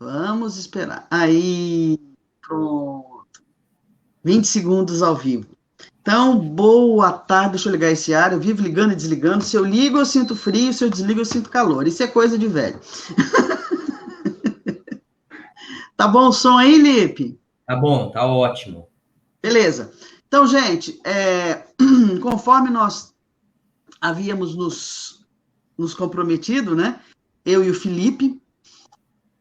Vamos esperar. Aí, pronto. 20 segundos ao vivo. Então, boa tarde. Deixa eu ligar esse ar. Eu vivo ligando e desligando. Se eu ligo, eu sinto frio. Se eu desligo, eu sinto calor. Isso é coisa de velho. Tá bom o som aí, Lipe? Tá bom, tá ótimo. Beleza. Então, gente, conforme nós havíamos nos comprometido, né? Eu e o Felipe,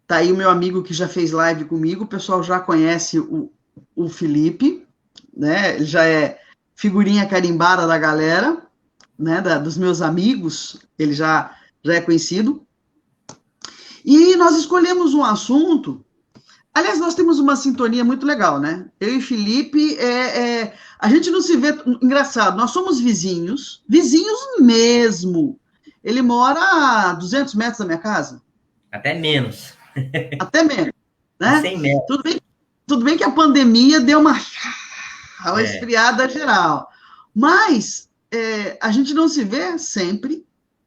tá aí o meu amigo que já fez live comigo, o pessoal já conhece o Felipe, né? Ele já é figurinha carimbada da galera, né? Dos meus amigos, ele já é conhecido. E nós escolhemos um assunto. Aliás, nós temos uma sintonia muito legal, né? Eu e Felipe, a gente não se vê. Engraçado, nós somos vizinhos, vizinhos mesmo. Ele mora a 200 metros da minha casa, Até menos. até menos, A né? 100 metros. Tudo bem, tudo bem que a pandemia deu uma É. esfriada geral, mas a gente não se vê sempre,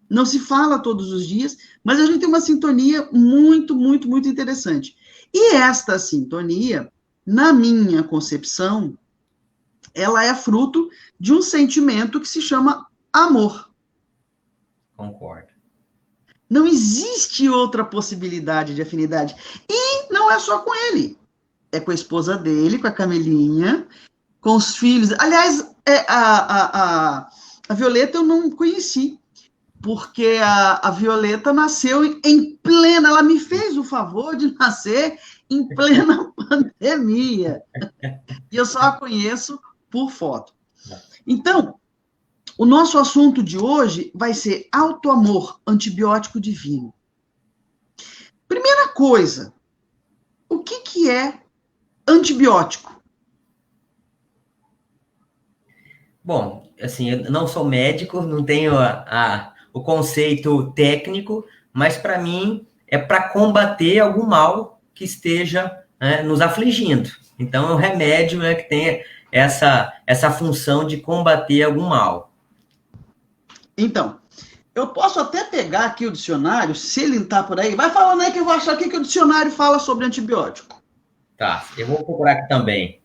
não se fala todos os dias, mas a gente tem uma sintonia muito, muito, muito interessante. E esta sintonia, na minha concepção, ela é fruto de um sentimento que se chama amor. Concordo. Não existe outra possibilidade de afinidade. E não é só com ele. É com a esposa dele, com a Camelinha, com os filhos. Aliás, a Violeta eu não conheci, porque a Violeta nasceu em plena. Ela me fez o favor de nascer em plena pandemia. E eu só a conheço por foto. Então, o nosso assunto de hoje vai ser autoamor, antibiótico divino. Primeira coisa, o que é antibiótico? Bom, assim, eu não sou médico, não tenho o conceito técnico, mas para mim é para combater algum mal que esteja, né, nos afligindo. Então, é um remédio, né, que tem essa função de combater algum mal. Então, eu posso até pegar aqui o dicionário, se ele está por aí. Vai falando aí que eu vou achar aqui que o dicionário fala sobre antibiótico. Tá, eu vou procurar aqui também.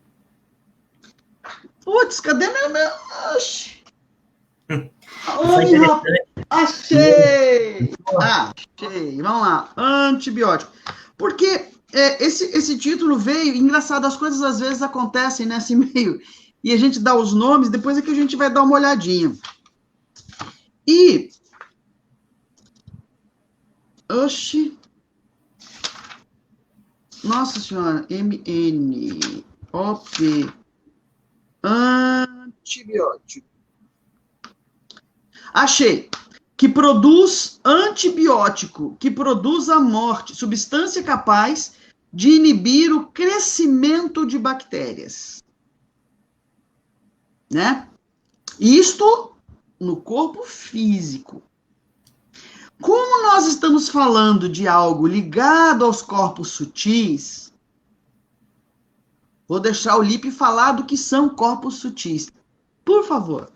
Putz, cadê meu. Oxi. Isso é Ai, rapaz. interessante. Achei! Achei. Vamos lá. Antibiótico. Porque esse título veio. Engraçado, as coisas às vezes acontecem nesse meio. E a gente dá os nomes, depois é que a gente vai dar uma olhadinha. E. Oxi. Nossa Senhora. MNOP. Antibiótico. Achei. Que produz antibiótico, que produz a morte, substância capaz de inibir o crescimento de bactérias, né? Isto no corpo físico. Como nós estamos falando de algo ligado aos corpos sutis, vou deixar o Lipe falar do que são corpos sutis. Por favor.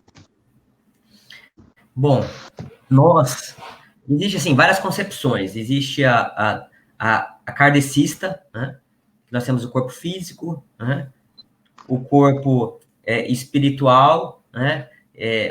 Bom, existe assim várias concepções. Existe a kardecista, né? Nós temos o corpo físico, né? O corpo espiritual, né?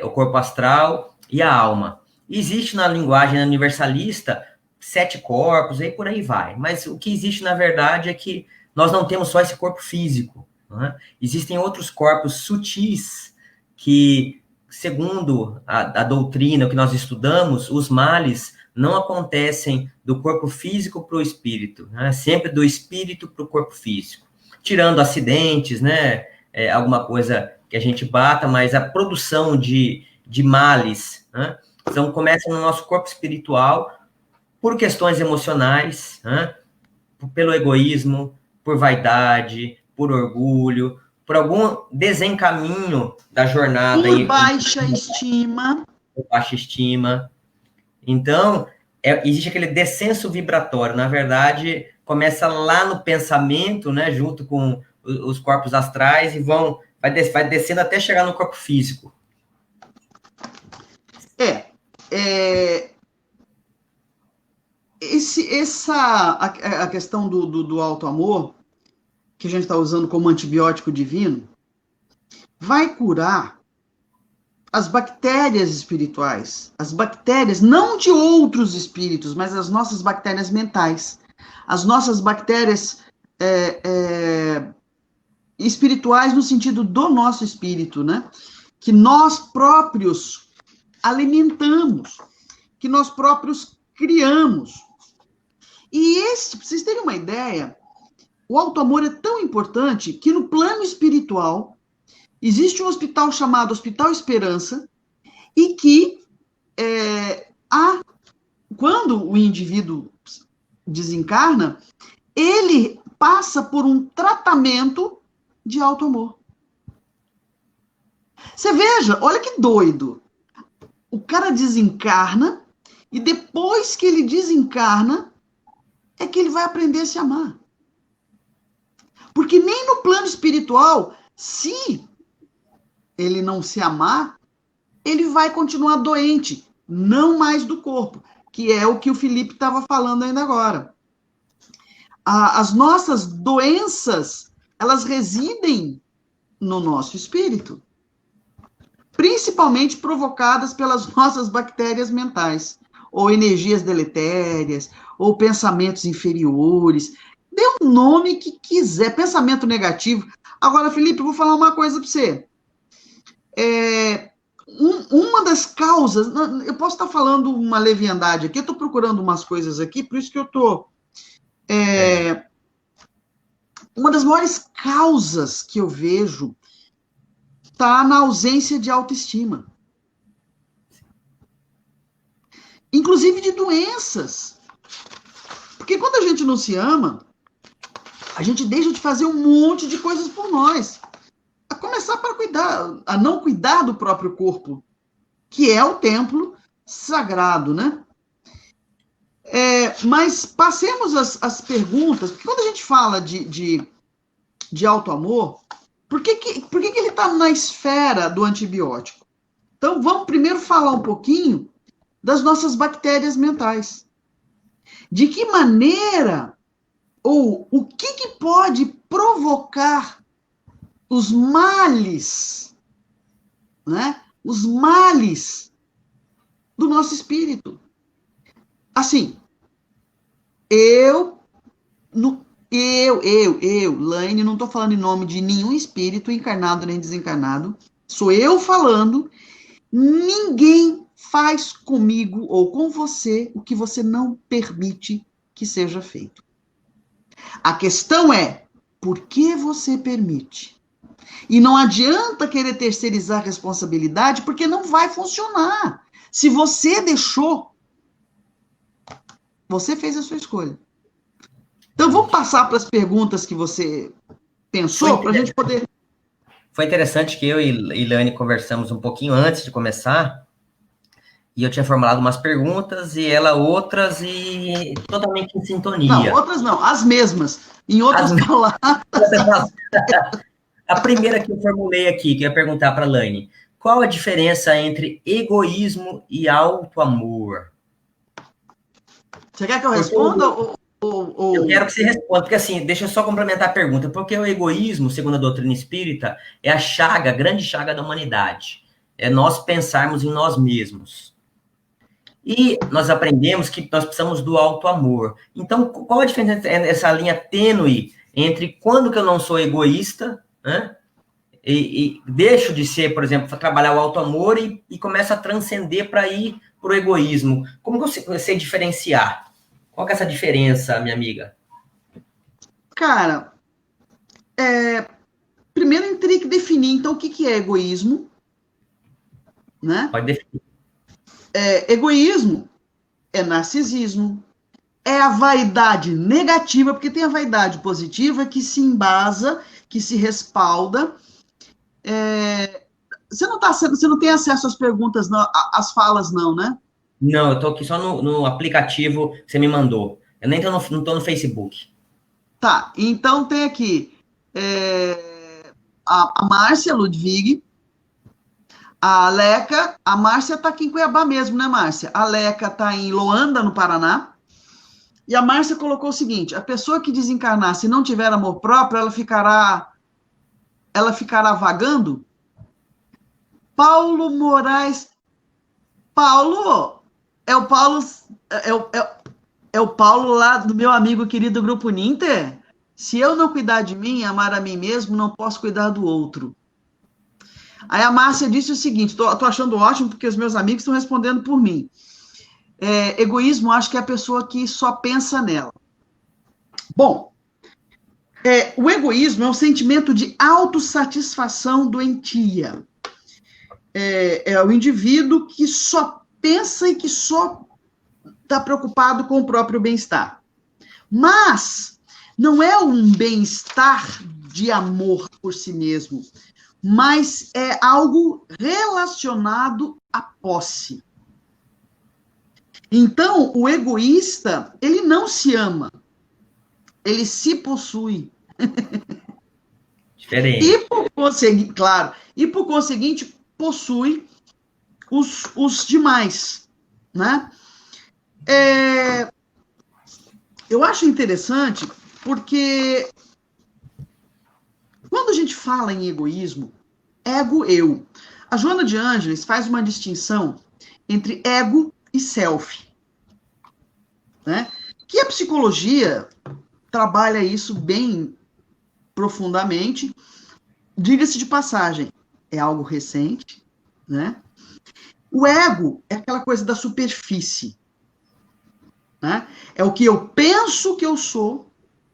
O corpo astral e a alma. Existe na linguagem universalista 7 corpos, e por aí vai. Mas o que existe na verdade é que nós não temos só esse corpo físico, né? Existem outros corpos sutis que, segundo a doutrina, o que nós estudamos, os males não acontecem do corpo físico para o espírito, né? Sempre do espírito para o corpo físico. Tirando acidentes, né? Alguma coisa que a gente bata, mas a produção de males, né? Então, começa no nosso corpo espiritual, por questões emocionais, né? Pelo egoísmo, por vaidade, por orgulho, por algum desencaminho da jornada Por em baixa estima. baixa estima. Então, existe aquele descenso vibratório. Na verdade, começa lá no pensamento, né, junto com os corpos astrais, e vai descendo até chegar no corpo físico. É, é, a questão do auto-amor, que a gente está usando como antibiótico divino, vai curar as bactérias espirituais, as bactérias, não de outros espíritos, mas as nossas bactérias mentais, as nossas bactérias espirituais no sentido do nosso espírito, né? Que nós próprios alimentamos, que nós próprios criamos. E para vocês terem uma ideia, o auto-amor é tão importante que no plano espiritual existe um hospital chamado Hospital Esperança e que quando o indivíduo desencarna, ele passa por um tratamento de auto-amor. Você veja, olha que doido. O cara desencarna e depois que ele desencarna é que ele vai aprender a se amar. Porque nem no plano espiritual, se ele não se amar, ele vai continuar doente, não mais do corpo, que é o que o Felipe estava falando ainda agora. As nossas doenças, elas residem no nosso espírito, principalmente provocadas pelas nossas bactérias mentais, ou energias deletérias, ou pensamentos inferiores. Dê um nome que quiser, pensamento negativo. Agora, Felipe, eu vou falar uma coisa para você. Uma das causas, eu posso estar falando uma leviandade aqui, eu estou procurando umas coisas aqui, por isso que eu estou... Uma das maiores causas que eu vejo está na ausência de autoestima. Inclusive de doenças. Porque quando a gente não se ama, a gente deixa de fazer um monte de coisas por nós. A começar a não cuidar do próprio corpo, que é o templo sagrado, né? Mas passemos as perguntas, porque quando a gente fala de auto-amor, por que ele está na esfera do antibiótico? Então, vamos primeiro falar um pouquinho das nossas bactérias mentais. De que maneira, ou o que pode provocar os males, né? Os males do nosso espírito. Assim, Laine, não estou falando em nome de nenhum espírito encarnado nem desencarnado, sou eu falando, ninguém faz comigo ou com você o que você não permite que seja feito. A questão é, por que você permite? E não adianta querer terceirizar a responsabilidade, porque não vai funcionar. Se você deixou, você fez a sua escolha. Então, vamos passar para as perguntas que você pensou, para a gente poder... Foi interessante que eu e Laine conversamos um pouquinho antes de começar, e eu tinha formulado umas perguntas, e ela outras, e totalmente em sintonia. Não, outras não, as mesmas. Em outras palavras. A primeira que eu formulei aqui, que eu ia perguntar para a Laine, qual a diferença entre egoísmo e auto-amor? Você quer que eu responda? Eu quero que você responda, porque assim, deixa eu só complementar a pergunta, porque o egoísmo, segundo a doutrina espírita, é a grande chaga da humanidade. É nós pensarmos em nós mesmos. E nós aprendemos que nós precisamos do auto-amor. Então, qual a diferença essa linha tênue entre quando que eu não sou egoísta, né? E deixo de ser, por exemplo, trabalhar o auto-amor e começo a transcender para ir para o egoísmo. Como que eu sei diferenciar? Qual que é essa diferença, minha amiga? Cara, primeiro a gente teria que definir, então, o que é egoísmo, né? Pode definir. Egoísmo é narcisismo, é a vaidade negativa, porque tem a vaidade positiva que se embasa, que se respalda. Você não tem acesso às perguntas, não, às falas, não, né? Não, eu estou aqui só no aplicativo que você me mandou. Eu nem não estou no Facebook. Tá, então tem aqui a Márcia Ludwig, a Leca, a Márcia está aqui em Cuiabá mesmo, né, Márcia? A Leca está em Loanda, no Paraná. E a Márcia colocou o seguinte: a pessoa que desencarnar, se não tiver amor próprio, ela ficará vagando? Paulo Moraes. Paulo, é o Paulo, é o Paulo lá do meu amigo querido Grupo Ninter? Se eu não cuidar de mim, amar a mim mesmo, não posso cuidar do outro. Aí a Márcia disse o seguinte, tô achando ótimo, porque os meus amigos estão respondendo por mim. Egoísmo, acho que é a pessoa que só pensa nela. Bom, o egoísmo é um sentimento de autossatisfação doentia. É o indivíduo que só pensa e que só está preocupado com o próprio bem-estar. Mas não é um bem-estar de amor por si mesmo, mas é algo relacionado à posse. Então, o egoísta, ele não se ama, ele se possui. Diferente. E por conseguinte, claro, possui os demais, né? Eu acho interessante porque quando a gente fala em egoísmo, ego, eu. A Joana de Ângeles faz uma distinção entre ego e self, né? Que a psicologia trabalha isso bem profundamente. Diga-se de passagem, é algo recente, né? O ego é aquela coisa da superfície, né? É o que eu penso que eu sou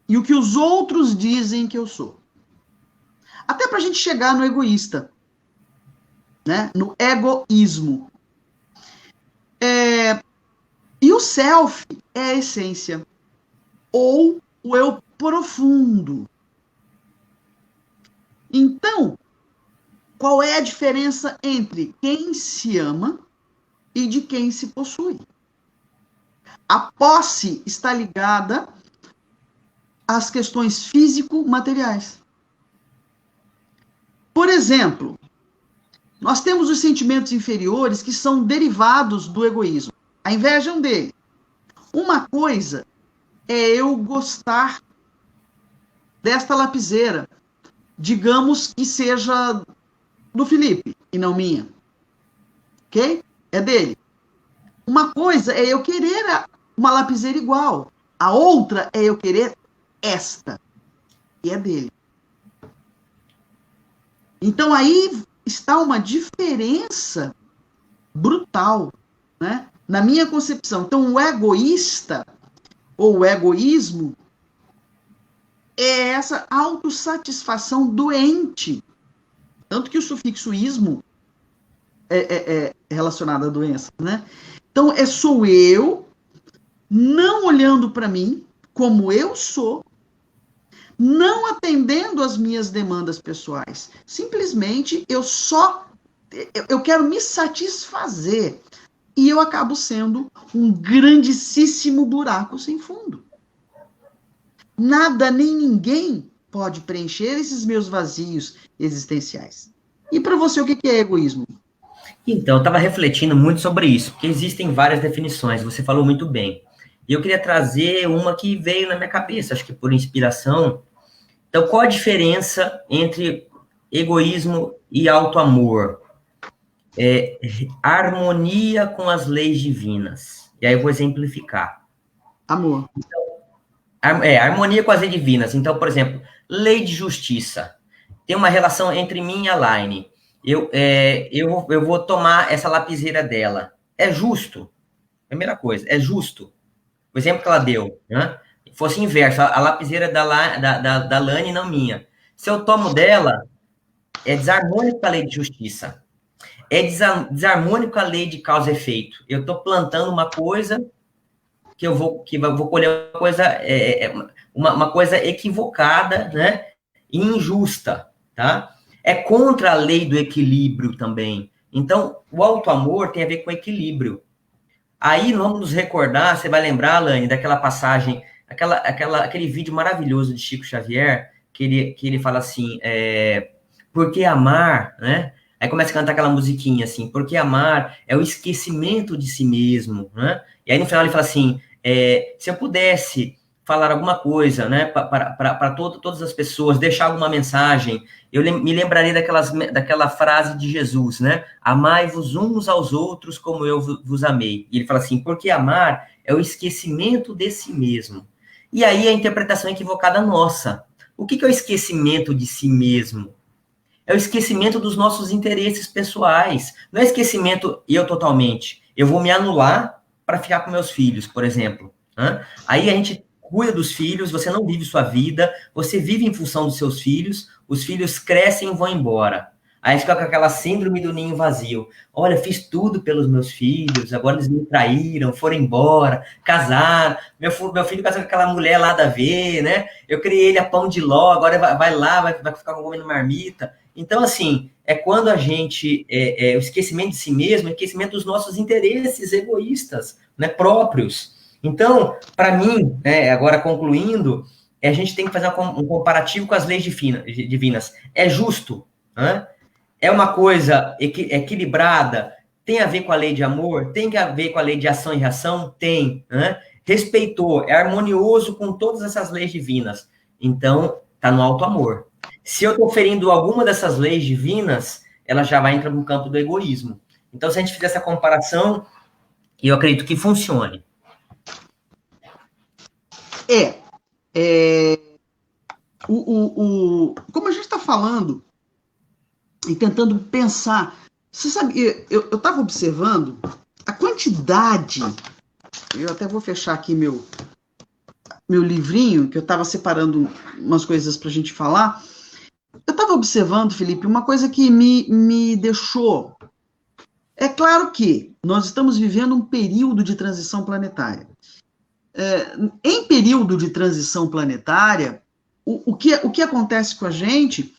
e o que os outros dizem que eu sou. Até para a gente chegar no egoísta, né? No egoísmo. E o self é a essência, ou o eu profundo. Então, qual é a diferença entre quem se ama e de quem se possui? A posse está ligada às questões físico-materiais. Por exemplo, nós temos os sentimentos inferiores que são derivados do egoísmo. A inveja é um deles. Uma coisa é eu gostar desta lapiseira, digamos que seja do Felipe e não minha. Ok? É dele. Uma coisa é eu querer uma lapiseira igual. A outra é eu querer esta. E é dele. Então aí está uma diferença brutal, né? Na minha concepção. Então o egoísta, ou o egoísmo, é essa autossatisfação doente. Tanto que o sufixo ismo é relacionado à doença, né? Então, sou eu não olhando para mim como eu sou, não atendendo às minhas demandas pessoais. Simplesmente, eu quero me satisfazer. E eu acabo sendo um grandíssimo buraco sem fundo. Nada nem ninguém pode preencher esses meus vazios existenciais. E para você, o que é egoísmo? Então, eu estava refletindo muito sobre isso, porque existem várias definições, você falou muito bem. E eu queria trazer uma que veio na minha cabeça, acho que por inspiração. Então, qual a diferença entre egoísmo e auto-amor? Harmonia com as leis divinas. E aí eu vou exemplificar. Amor. Harmonia com as leis divinas. Então, por exemplo, lei de justiça. Tem uma relação entre mim e a Laine. Eu vou tomar essa lapiseira dela. É justo? Primeira coisa, é justo. O exemplo que ela deu, né? Fosse inverso, a lapiseira da Laine, não minha. Se eu tomo dela, é desarmônico com a lei de justiça. É desarmônico com a lei de causa e efeito. Eu estou plantando uma coisa que eu vou colher uma coisa equivocada, né? E injusta, tá? É contra a lei do equilíbrio também. Então, o auto-amor tem a ver com equilíbrio. Aí, vamos nos recordar, você vai lembrar, Laine, daquela passagem, aquele vídeo maravilhoso de Chico Xavier, que ele fala assim, porque amar, né? Aí começa a cantar aquela musiquinha assim, porque amar é o esquecimento de si mesmo, né? E aí no final ele fala assim, Se eu pudesse falar alguma coisa, né, para todas as pessoas, deixar alguma mensagem, eu me lembraria daquela frase de Jesus, né? Amai-vos uns aos outros como eu vos amei. E ele fala assim, porque amar é o esquecimento de si mesmo. E aí a interpretação equivocada nossa. O que é o esquecimento de si mesmo? É o esquecimento dos nossos interesses pessoais. Não é esquecimento eu totalmente. Eu vou me anular para ficar com meus filhos, por exemplo. Né? Aí a gente cuida dos filhos, você não vive sua vida, você vive em função dos seus filhos, os filhos crescem e vão embora. Aí fica com aquela síndrome do ninho vazio. Olha, fiz tudo pelos meus filhos, agora eles me traíram, foram embora, casaram. Meu filho casou com aquela mulher lá da V, né? Eu criei ele a pão de ló, agora vai lá, vai ficar comendo marmita. Então, assim, é quando a gente... o esquecimento de si mesmo, o esquecimento dos nossos interesses egoístas, né, próprios. Então, para mim, agora concluindo, a gente tem que fazer um comparativo com as leis divinas. É justo? Né? É uma coisa equilibrada? Tem a ver com a lei de amor? Tem a ver com a lei de ação e reação? Tem. Né? Respeitou, é harmonioso com todas essas leis divinas. Então, está no alto amor. Se eu estou ferindo alguma dessas leis divinas, ela já vai entrar no campo do egoísmo. Então, se a gente fizer essa comparação, eu acredito que funcione. Como a gente está falando e tentando pensar, você sabe, eu estava observando a quantidade, eu até vou fechar aqui meu livrinho, que eu estava separando umas coisas para a gente falar. Eu estava observando, Felipe, uma coisa que me deixou... É claro que nós estamos vivendo um período de transição planetária. Em período de transição planetária, o que acontece com a gente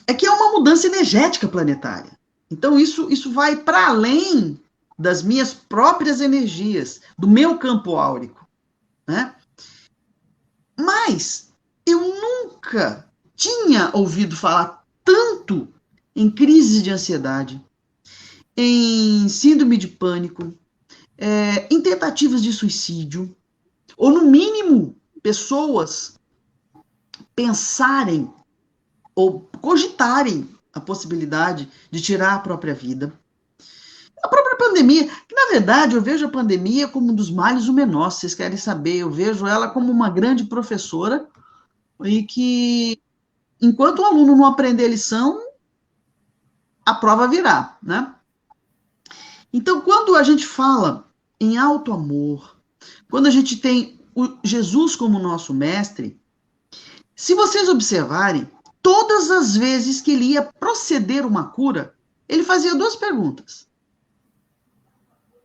é que é uma mudança energética planetária. Então, isso vai para além das minhas próprias energias, do meu campo áurico. Né? Mas eu nunca tinha ouvido falar tanto em crise de ansiedade, em síndrome de pânico, em tentativas de suicídio, ou no mínimo, pessoas pensarem ou cogitarem a possibilidade de tirar a própria vida. A própria pandemia, que na verdade eu vejo a pandemia como um dos males o menor, se vocês querem saber, eu vejo ela como uma grande professora e que, enquanto o aluno não aprender a lição, a prova virá, né? Então, quando a gente fala em alto amor, quando a gente tem o Jesus como nosso mestre, se vocês observarem, todas as vezes que ele ia proceder uma cura, ele fazia duas perguntas.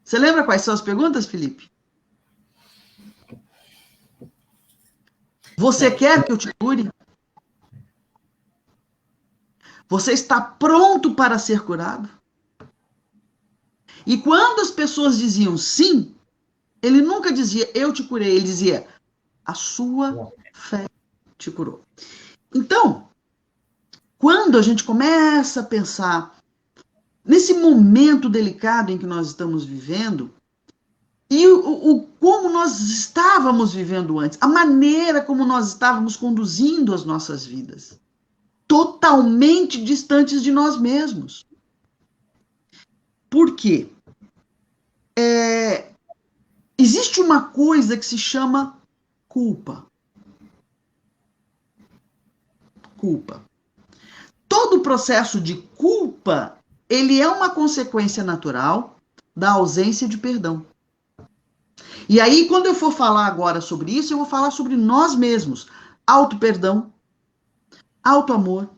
Você lembra quais são as perguntas, Felipe? Você quer que eu te cure? Você está pronto para ser curado? E quando as pessoas diziam sim, ele nunca dizia eu te curei, ele dizia a sua fé te curou. Então, quando a gente começa a pensar nesse momento delicado em que nós estamos vivendo, e como nós estávamos vivendo antes, a maneira como nós estávamos conduzindo as nossas vidas, totalmente distantes de nós mesmos. Por quê? Existe uma coisa que se chama culpa. Culpa. Todo o processo de culpa, ele é uma consequência natural da ausência de perdão. E aí, quando eu for falar agora sobre isso, eu vou falar sobre nós mesmos. Auto-perdão, auto-amor.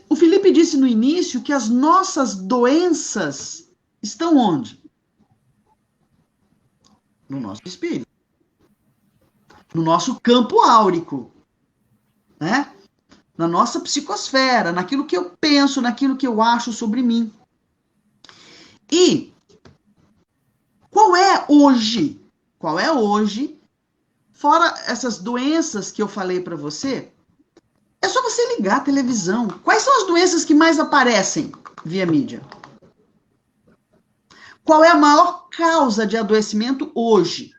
O Felipe disse no início que as nossas doenças estão onde? No nosso espírito. No nosso campo áurico. Né? Na nossa psicosfera, naquilo que eu penso, naquilo que eu acho sobre mim. E qual é hoje, fora essas doenças que eu falei para você, é só você ligar a televisão. Quais são as doenças que mais aparecem via mídia? Qual é a maior causa de adoecimento hoje?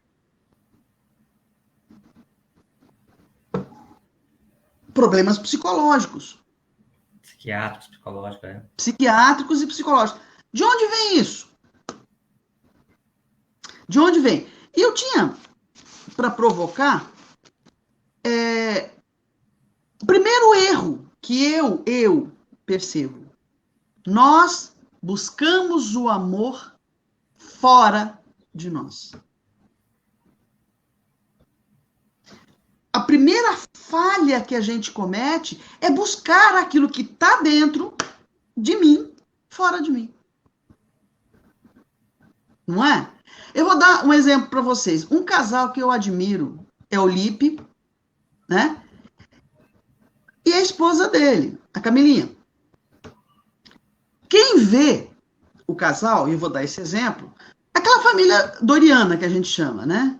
Problemas psicológicos. Psiquiátricos, psicológicos, Psiquiátricos e psicológicos. De onde vem isso? De onde vem? E eu tinha, para provocar, o primeiro erro que eu percebo. Nós buscamos o amor fora de nós. A primeira falha que a gente comete é buscar aquilo que está dentro de mim, fora de mim. Não é? Eu vou dar um exemplo para vocês. Um casal que eu admiro é o Lipe, né? E a esposa dele, a Camilinha. Quem vê o casal, e eu vou dar esse exemplo, aquela família doriana que a gente chama, né?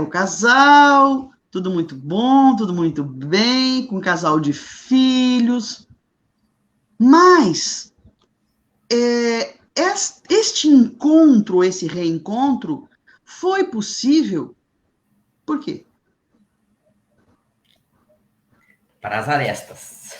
O casal, tudo muito bom, tudo muito bem, com um casal de filhos. Mas este encontro, esse reencontro, foi possível por quê? Para as arestas.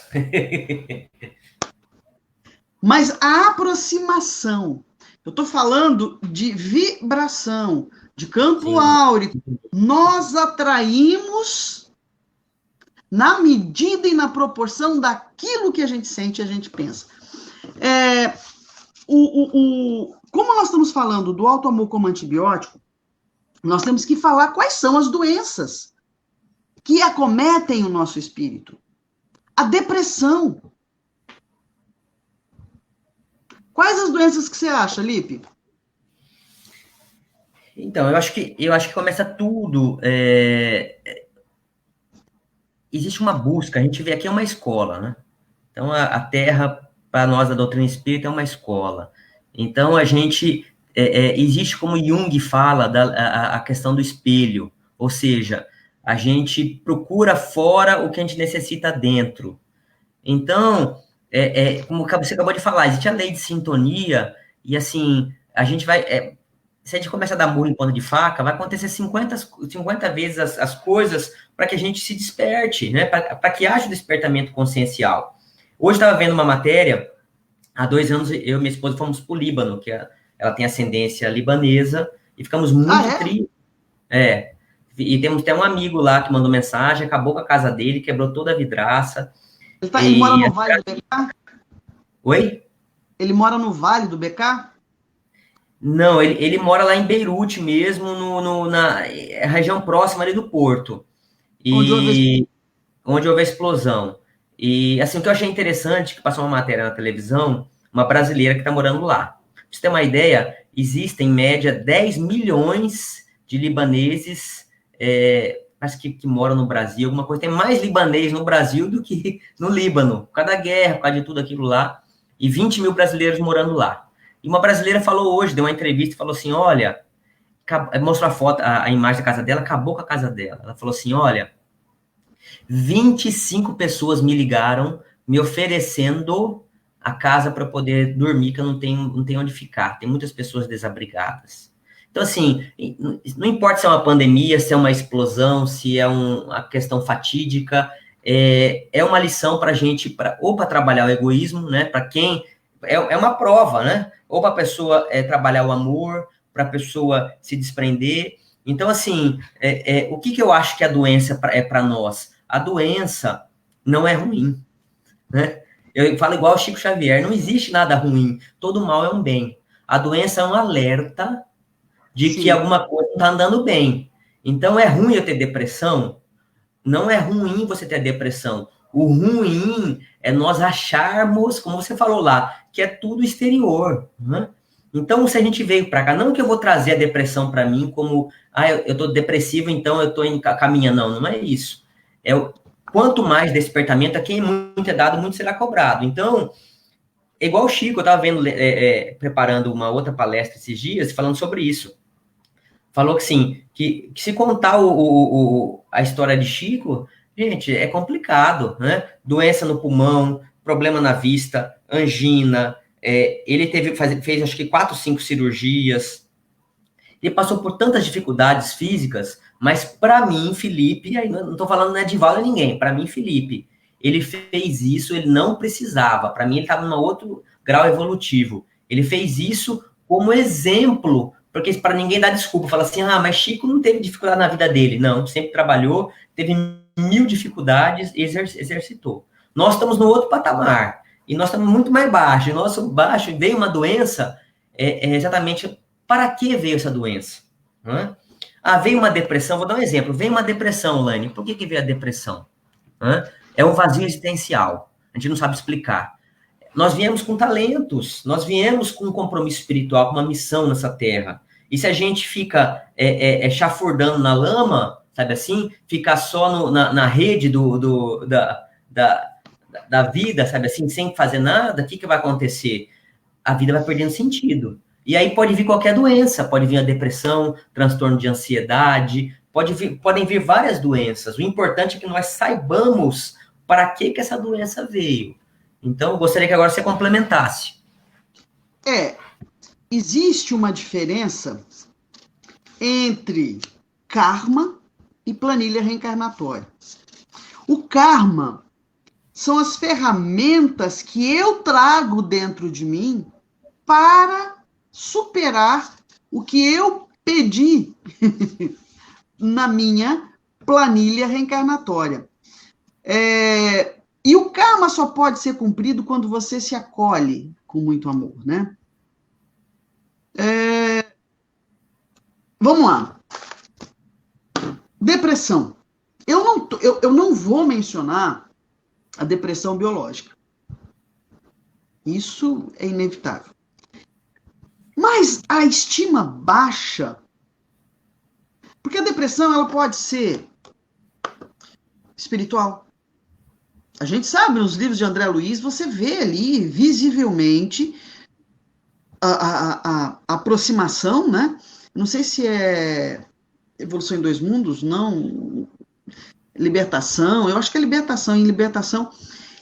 Mas a aproximação, eu estou falando de vibração, de campo Sim. áurico, nós atraímos na medida e na proporção daquilo que a gente sente e a gente pensa. Como nós estamos falando do auto-amor como antibiótico, nós temos que falar quais são as doenças que acometem o nosso espírito. A depressão. Quais as doenças que você acha, Lipe? Então, eu acho que começa tudo. Existe uma busca, a gente vê aqui uma escola, né? Então, a Terra, para nós, da doutrina espírita, é uma escola. Então, a gente, existe como Jung fala, a questão do espelho, ou seja, a gente procura fora o que a gente necessita dentro. Então, como você acabou de falar, existe a lei de sintonia, e assim, a gente vai... se a gente começa a dar murro em ponta de faca, vai acontecer 50 vezes as coisas para que a gente se desperte, né? Para que haja o despertamento consciencial. Hoje estava vendo uma matéria, há 2 anos eu e minha esposa fomos para o Líbano, que ela tem ascendência libanesa, e ficamos muito tristes. E temos até um amigo lá que mandou mensagem, acabou com a casa dele, quebrou toda a vidraça. Ele mora no Vale do BK? Oi? Ele mora no Vale do BK? Não, ele mora lá em Beirute mesmo, na região próxima ali do Porto. Onde houve a explosão. E, assim, o que eu achei interessante, que passou uma matéria na televisão, uma brasileira que está morando lá. Pra você ter uma ideia, existem, em média, 10 milhões de libaneses, acho que moram no Brasil, alguma coisa. Tem mais libanês no Brasil do que no Líbano, por causa da guerra, por causa de tudo aquilo lá. E 20 mil brasileiros morando lá. E uma brasileira falou hoje, deu uma entrevista e falou assim, olha, mostrou a foto, a imagem da casa dela, acabou com a casa dela. Ela falou assim, olha, 25 pessoas me ligaram, me oferecendo a casa para poder dormir, que eu não tenho onde ficar. Tem muitas pessoas desabrigadas. Então, assim, não importa se é uma pandemia, se é uma explosão, se é uma questão fatídica, é uma lição para a gente, ou para trabalhar o egoísmo, né? Para quem... É uma prova, né? Ou para a pessoa trabalhar o amor, para a pessoa se desprender. Então, assim, o que eu acho que a doença é para nós? A doença não é ruim, né? Eu falo igual o Chico Xavier, não existe nada ruim, todo mal é um bem. A doença é um alerta de que alguma coisa não está andando bem. Então, é ruim eu ter depressão? Não é ruim você ter depressão. O ruim é nós acharmos, como você falou lá, que é tudo exterior, né? Então, se a gente veio para cá, não que eu vou trazer a depressão para mim como, eu estou depressivo, então eu estou caminhando. Não é isso. Quanto mais despertamento, a quem muito é dado, muito será cobrado. Então, igual o Chico, eu estava vendo, preparando uma outra palestra esses dias, falando sobre isso. Falou que, sim, que se contar a história de Chico, gente, é complicado, né? Doença no pulmão, problema na vista, angina, Ele fez acho que 4, 5 cirurgias. Ele passou por tantas dificuldades físicas, mas para mim, Felipe, aí não estou falando, né, de Val a ninguém, para mim, Felipe, ele fez isso, ele não precisava. Para mim, ele estava em outro grau evolutivo. Ele fez isso como exemplo, porque para ninguém dar desculpa, fala assim, mas Chico não teve dificuldade na vida dele. Não, sempre trabalhou, teve 1000 dificuldades e exercitou. Nós estamos no outro patamar, e nós estamos muito mais baixo. E nosso baixo veio uma doença, exatamente para que veio essa doença? Veio uma depressão, vou dar um exemplo, veio uma depressão, Lani. Por que veio a depressão? É um vazio existencial, a gente não sabe explicar. Nós viemos com talentos, nós viemos com um compromisso espiritual, com uma missão nessa terra. E se a gente fica chafurdando na lama, sabe assim, ficar só na rede da vida, sabe assim, sem fazer nada, o que vai acontecer? A vida vai perdendo sentido. E aí pode vir qualquer doença, pode vir a depressão, transtorno de ansiedade, podem vir várias doenças. O importante é que nós saibamos para que essa doença veio. Então, eu gostaria que agora você complementasse. Existe uma diferença entre karma e planilha reencarnatória. O karma são as ferramentas que eu trago dentro de mim para superar o que eu pedi na minha planilha reencarnatória. E o karma só pode ser cumprido quando você se acolhe com muito amor, né? Vamos lá. Depressão. Eu não vou mencionar a depressão biológica. Isso é inevitável. Mas a estima baixa, porque a depressão ela pode ser espiritual. A gente sabe, nos livros de André Luiz, você vê ali visivelmente a aproximação, né? Não sei se é Evolução em Dois Mundos, não. Libertação, eu acho que é libertação.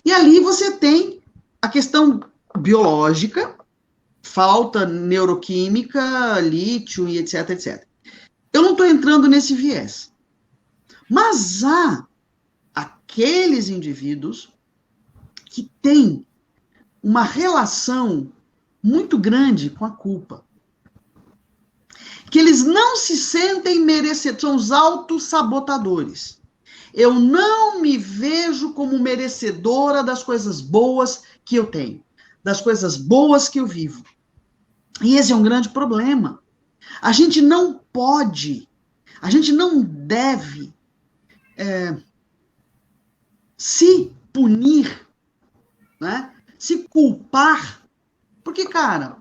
E ali você tem a questão biológica, falta neuroquímica, lítio e etc, etc. Eu não estou entrando nesse viés. Mas há aqueles indivíduos que têm uma relação muito grande com a culpa. Que eles não se sentem merecedores, são os autossabotadores. Eu não me vejo como merecedora das coisas boas que eu tenho, das coisas boas que eu vivo. E esse é um grande problema. A gente não pode, a gente não deve se punir, né? Se culpar. Porque, cara,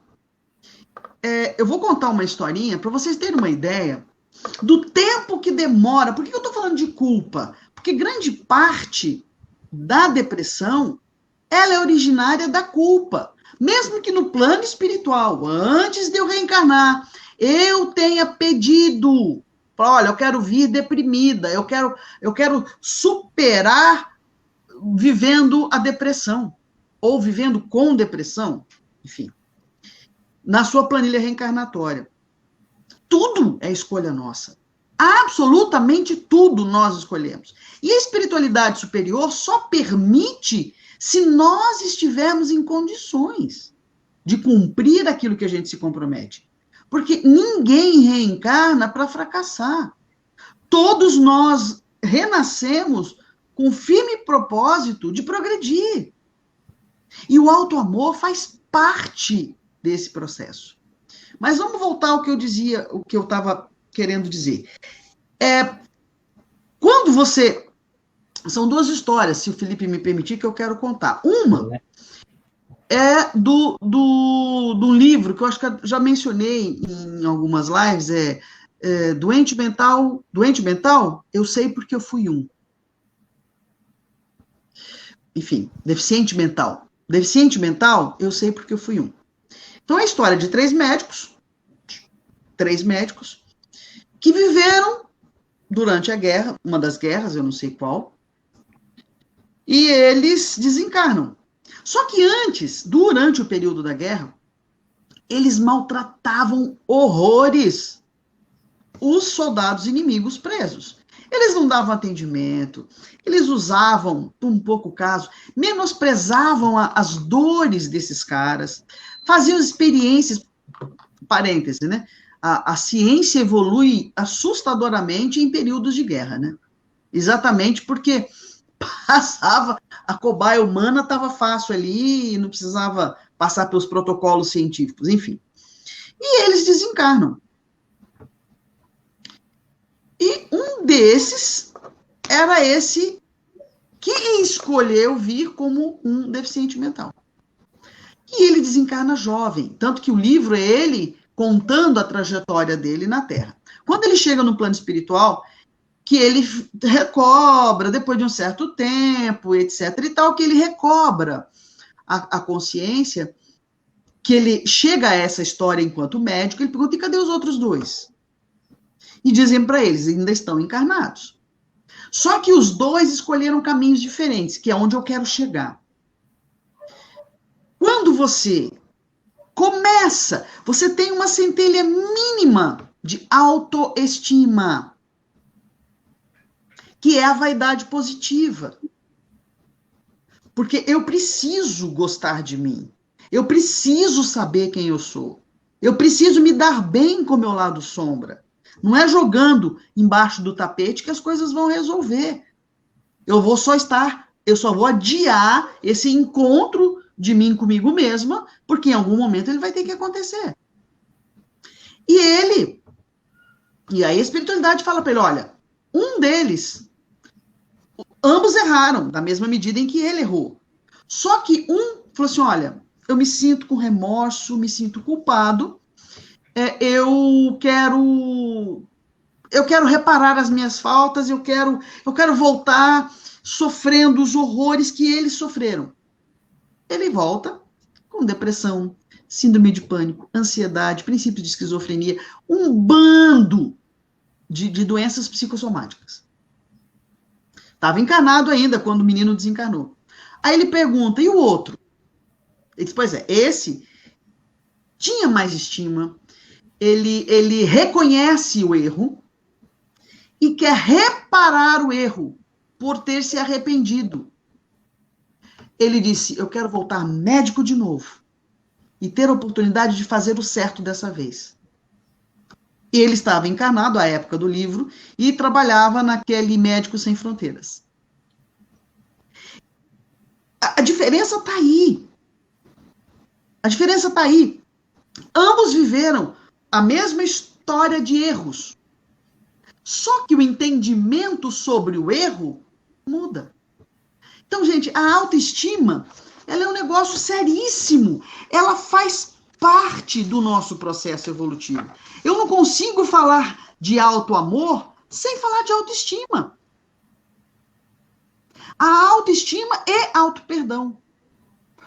eu vou contar uma historinha para vocês terem uma ideia do tempo que demora. Por que eu estou falando de culpa? Porque grande parte da depressão, ela é originária da culpa. Mesmo que no plano espiritual, antes de eu reencarnar, eu tenha pedido, olha, eu quero vir deprimida, eu quero superar vivendo a depressão, ou vivendo com depressão, enfim, na sua planilha reencarnatória. Tudo é escolha nossa. Absolutamente tudo nós escolhemos. E a espiritualidade superior só permite se nós estivermos em condições de cumprir aquilo que a gente se compromete. Porque ninguém reencarna para fracassar. Todos nós renascemos com firme propósito de progredir. E o auto-amor faz parte desse processo. Mas vamos voltar ao que eu dizia, o que eu estava querendo dizer. Quando você... São duas histórias, se o Felipe me permitir, que eu quero contar. Uma é do livro, que eu acho que eu já mencionei em algumas lives, Doente Mental, eu sei porque eu fui um. Enfim, deficiente mental, eu sei porque eu fui um. Então, é a história de três médicos, que viveram durante a guerra, uma das guerras, eu não sei qual, e eles desencarnam. Só que antes, durante o período da guerra, eles maltratavam horrores os soldados inimigos presos. Eles não davam atendimento, eles usavam, por um pouco caso, menosprezavam as dores desses caras, faziam experiências, parêntese, né? A ciência evolui assustadoramente em períodos de guerra, né? Exatamente porque passava, a cobaia humana estava fácil ali, não precisava passar pelos protocolos científicos, enfim. E eles desencarnam. E um desses era esse que escolheu vir como um deficiente mental. E ele desencarna jovem, tanto que o livro é ele contando a trajetória dele na Terra. Quando ele chega no plano espiritual, que ele recobra, depois de um certo tempo, etc. e tal, que ele recobra a consciência, que ele chega a essa história enquanto médico, ele pergunta, e cadê os outros dois? E dizem para eles, ainda estão encarnados. Só que os dois escolheram caminhos diferentes, que é onde eu quero chegar. Quando você começa, você tem uma centelha mínima de autoestima, que é a vaidade positiva. Porque eu preciso gostar de mim. Eu preciso saber quem eu sou. Eu preciso me dar bem com o meu lado sombra. Não é jogando embaixo do tapete que as coisas vão resolver. Eu só vou adiar esse encontro de mim comigo mesma, porque em algum momento ele vai ter que acontecer. E aí a espiritualidade fala para ele, olha, um deles, ambos erraram, da mesma medida em que ele errou. Só que um falou assim, olha, eu me sinto com remorso, me sinto culpado, eu quero reparar as minhas faltas, eu quero voltar sofrendo os horrores que eles sofreram. Ele volta com depressão, síndrome de pânico, ansiedade, princípios de esquizofrenia, um bando de doenças psicossomáticas. Estava encarnado ainda quando o menino desencarnou. Aí ele pergunta, e o outro? Ele diz, pois é, esse tinha mais estima, ele reconhece o erro e quer reparar o erro por ter se arrependido. Ele disse, eu quero voltar médico de novo e ter a oportunidade de fazer o certo dessa vez. E ele estava encarnado à época do livro e trabalhava naquele Médicos Sem Fronteiras. A diferença está aí. A diferença está aí. Ambos viveram a mesma história de erros. Só que o entendimento sobre o erro muda. Então, gente, a autoestima, ela é um negócio seríssimo. Ela faz parte do nosso processo evolutivo. Eu não consigo falar de auto-amor sem falar de autoestima. A autoestima é auto-perdão.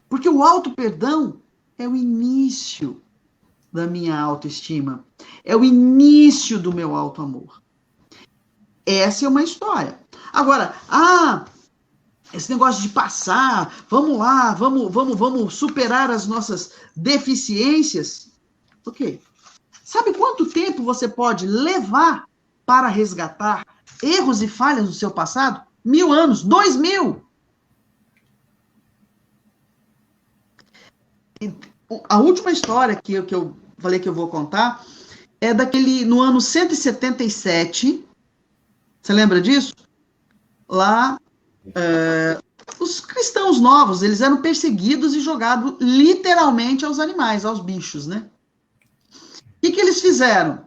Porque o auto-perdão é o início da minha autoestima. É o início do meu auto-amor. Essa é uma história. Agora, esse negócio de passar, vamos lá, vamos superar as nossas deficiências. Ok. Sabe quanto tempo você pode levar para resgatar erros e falhas do seu passado? 1000 anos, 2000. A última história que eu falei que eu vou contar é no ano 177. Você lembra disso? Lá, os cristãos novos, eles eram perseguidos e jogados literalmente aos animais, aos bichos, né? O que eles fizeram?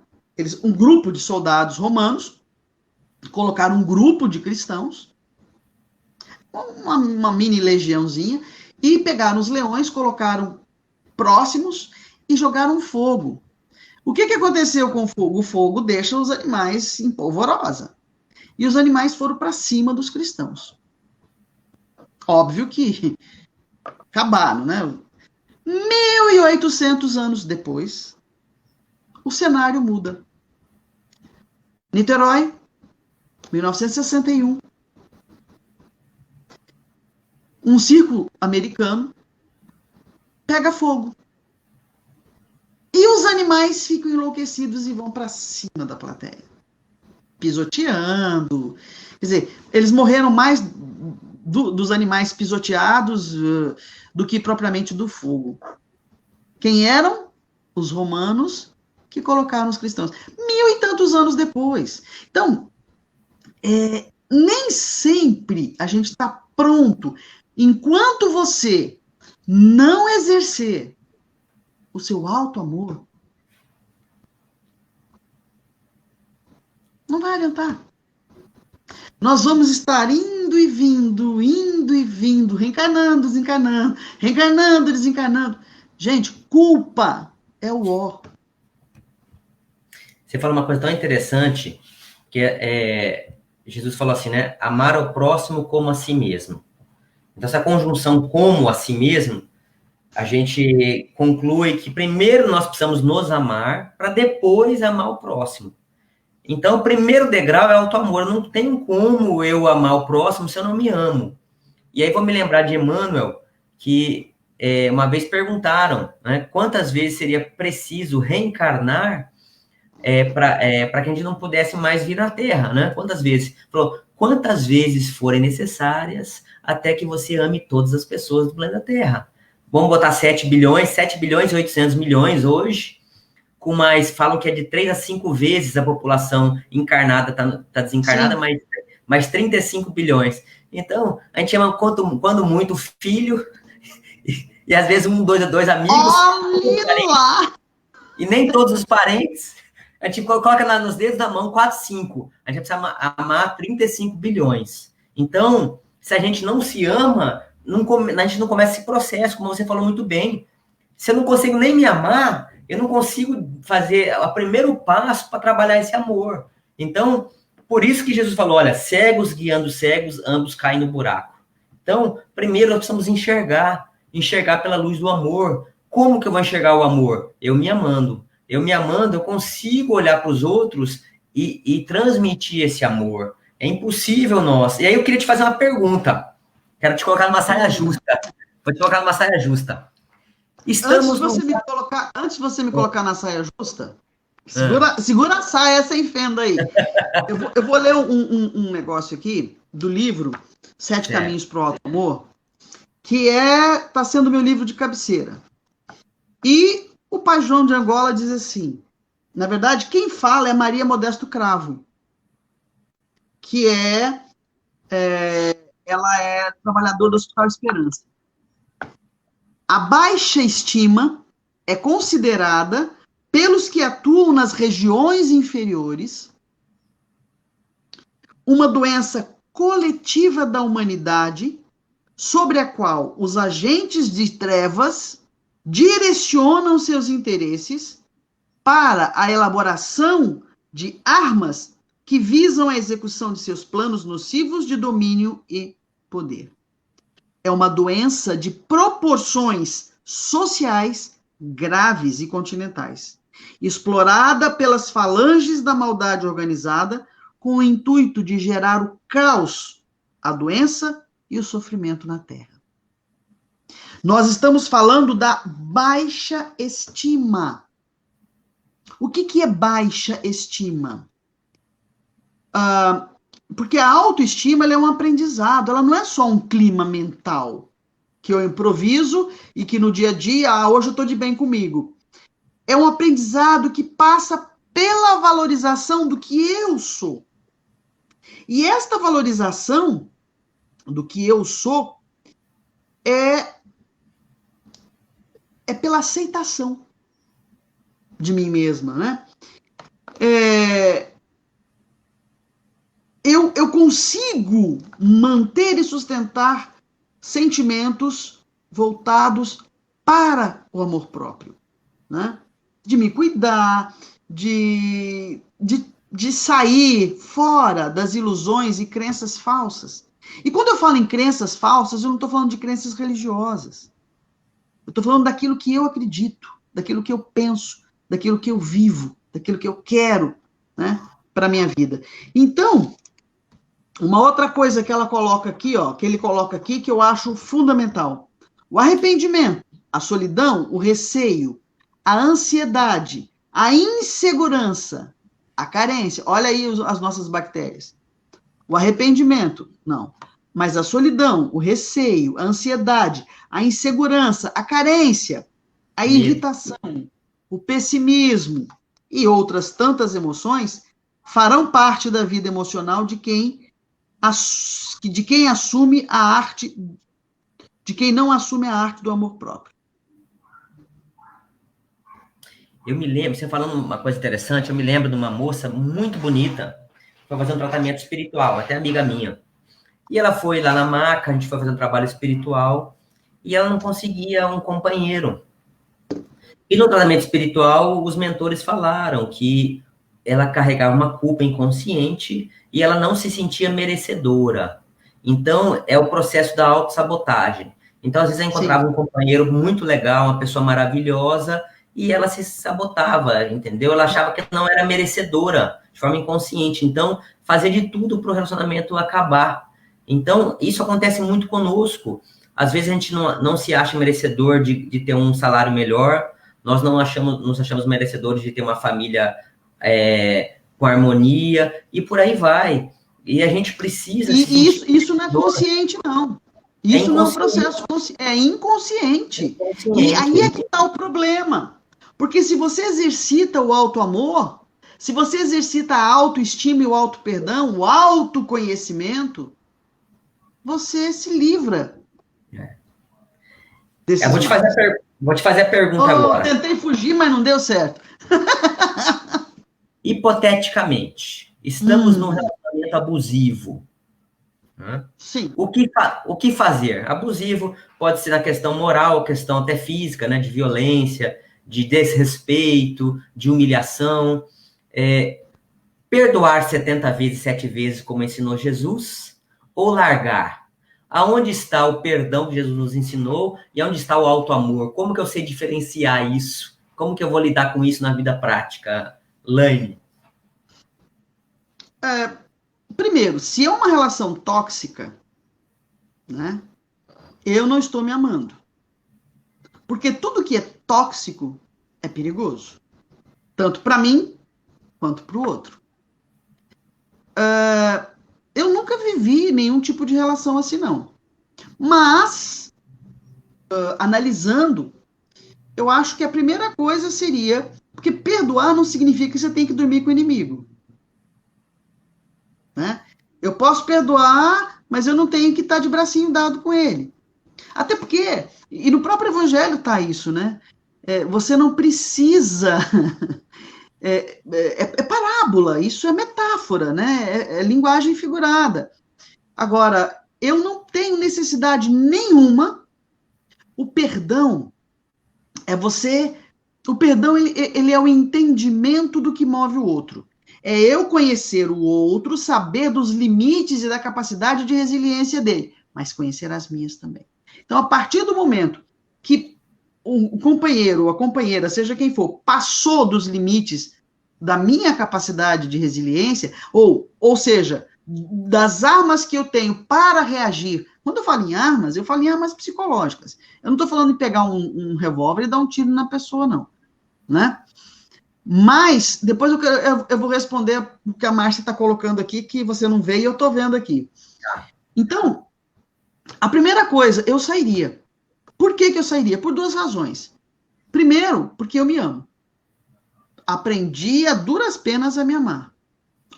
Um grupo de soldados romanos colocaram um grupo de cristãos, uma mini legiãozinha, e pegaram os leões, colocaram próximos e jogaram fogo. O que aconteceu com o fogo? O fogo deixa os animais em polvorosa. E os animais foram para cima dos cristãos. Óbvio que acabaram, né? 1800 anos depois, o cenário muda. Niterói, 1961. Um num circo americano, pega fogo. E os animais ficam enlouquecidos e vão para cima da plateia, pisoteando. Quer dizer, eles morreram mais dos animais pisoteados do que propriamente do fogo. Quem eram? Os romanos que colocaram os cristãos. 1000 e tantos anos depois. Então, nem sempre a gente está pronto. Enquanto você não exercer o seu alto amor, não vai adiantar. Nós vamos estar indo e vindo, reencarnando, desencarnando, reencarnando, desencarnando. Gente, culpa é o ó. Você fala uma coisa tão interessante, que Jesus falou assim, né? Amar ao próximo como a si mesmo. Então, essa conjunção como a si mesmo, a gente conclui que primeiro nós precisamos nos amar para depois amar o próximo. Então, o primeiro degrau é o auto-amor. Eu não tenho como eu amar o próximo se eu não me amo. E aí vou me lembrar de Emmanuel, que uma vez perguntaram, né, quantas vezes seria preciso reencarnar para que a gente não pudesse mais vir à Terra, né? Quantas vezes? Falou, quantas vezes forem necessárias até que você ame todas as pessoas do planeta Terra. Vamos botar 7 bilhões e 800 milhões hoje, com mais, falam que é de 3 a 5 vezes a população encarnada tá desencarnada, mais 35 bilhões. Então, a gente chama, quando muito, filho, e às vezes dois amigos. Olha! E nem todos os parentes. A gente coloca nos dedos da mão 4, 5. A gente precisa amar 35 bilhões. Então, se a gente não se ama, a gente não começa esse processo, como você falou muito bem. Se eu não consigo nem me amar, eu não consigo fazer o primeiro passo para trabalhar esse amor. Então, por isso que Jesus falou, olha, cegos guiando cegos, ambos caem no buraco. Então, primeiro nós precisamos enxergar pela luz do amor. Como que eu vou enxergar o amor? Eu me amando. Eu me amando, eu consigo olhar para os outros e transmitir esse amor. É impossível nós. E aí eu queria te fazer uma pergunta. Quero te colocar numa saia justa. Vou te colocar numa saia justa. Antes de você me colocar na saia justa, segura a saia sem fenda aí. Eu vou ler um negócio aqui do livro 7 Caminhos para o Alto Amor, que está sendo meu livro de cabeceira. E o Pai João de Angola diz assim, na verdade, quem fala é Maria Modesto Cravo, que ela é trabalhadora do Hospital Esperança. A baixa estima é considerada pelos que atuam nas regiões inferiores uma doença coletiva da humanidade sobre a qual os agentes de trevas direcionam seus interesses para a elaboração de armas que visam a execução de seus planos nocivos de domínio e poder. É uma doença de proporções sociais graves e continentais, explorada pelas falanges da maldade organizada com o intuito de gerar o caos, a doença e o sofrimento na Terra. Nós estamos falando da baixa estima. O que é baixa estima? Porque a autoestima ela é um aprendizado, ela não é só um clima mental que eu improviso e que no dia a dia, hoje eu estou de bem comigo. É um aprendizado que passa pela valorização do que eu sou. E esta valorização do que eu sou é pela aceitação de mim mesma, né? Eu consigo manter e sustentar sentimentos voltados para o amor próprio, né? De me cuidar, de sair fora das ilusões e crenças falsas. E quando eu falo em crenças falsas, eu não estou falando de crenças religiosas. Eu estou falando daquilo que eu acredito, daquilo que eu penso, daquilo que eu vivo, daquilo que eu quero, né, para a minha vida. Então, Uma outra coisa que ela coloca aqui, ó, que ele coloca aqui, que eu acho fundamental. O arrependimento, a solidão, o receio, a ansiedade, a insegurança, a carência. Olha aí as nossas bactérias. O arrependimento, não. Mas a solidão, o receio, a ansiedade, a insegurança, a carência, a irritação, o pessimismo e outras tantas emoções farão parte da vida emocional de quem assume a arte, de quem não assume a arte do amor próprio. Eu me lembro, você falando uma coisa interessante, eu me lembro de uma moça muito bonita, foi fazer um tratamento espiritual, até amiga minha. E ela foi lá na maca, a gente foi fazer um trabalho espiritual, e ela não conseguia um companheiro. E no tratamento espiritual, os mentores falaram que ela carregava uma culpa inconsciente e ela não se sentia merecedora. Então, é o processo da autossabotagem. Então, às vezes, ela encontrava um companheiro muito legal, uma pessoa maravilhosa, e ela se sabotava, entendeu? Ela achava que não era merecedora, de forma inconsciente. Então, fazia de tudo para o relacionamento acabar. Então, isso acontece muito conosco. Às vezes, a gente não se acha merecedor de ter um salário melhor, nós não nos achamos merecedores de ter uma família com harmonia, e por aí vai. E a gente precisa... Isso não é consciente, não. Isso não é um processo, é inconsciente. E aí é que está o problema. Porque se você exercita o auto-amor, se você exercita a autoestima e o auto-perdão, o autoconhecimento, você se livra. Eu vou te fazer a pergunta agora. Tentei fugir, mas não deu certo. Hipoteticamente, estamos num relacionamento abusivo. Sim. O que fazer? Abusivo pode ser na questão moral, questão até física, né, de violência, de desrespeito, de humilhação. Perdoar 70 vezes, 7 vezes, como ensinou Jesus, ou largar? Aonde está o perdão que Jesus nos ensinou e onde está o auto-amor? Como que eu sei diferenciar isso? Como que eu vou lidar com isso na vida prática, Laine? Primeiro, se é uma relação tóxica, né, eu não estou me amando. Porque tudo que é tóxico é perigoso. Tanto para mim, quanto para o outro. Eu nunca vivi nenhum tipo de relação assim, não. Mas, analisando, eu acho que a primeira coisa seria... Porque perdoar não significa que você tem que dormir com o inimigo. Né? Eu posso perdoar, mas eu não tenho que estar de bracinho dado com ele. Até porque, e no próprio evangelho está isso, né? Você não precisa... É parábola, isso é metáfora, né? É linguagem figurada. Agora, eu não tenho necessidade nenhuma. O perdão é você... O perdão, ele é o entendimento do que move o outro. É eu conhecer o outro, saber dos limites e da capacidade de resiliência dele, mas conhecer as minhas também. Então, a partir do momento que o companheiro ou a companheira, seja quem for, passou dos limites da minha capacidade de resiliência, ou seja, das armas que eu tenho para reagir. Quando eu falo em armas psicológicas. Eu não estou falando em pegar um revólver e dar um tiro na pessoa, não. Né? Mas, depois eu vou responder o que a Márcia está colocando aqui, que você não vê e eu estou vendo aqui. Então, a primeira coisa, eu sairia. Por que eu sairia? Por 2 razões. Primeiro, porque eu me amo. Aprendi a duras penas a me amar.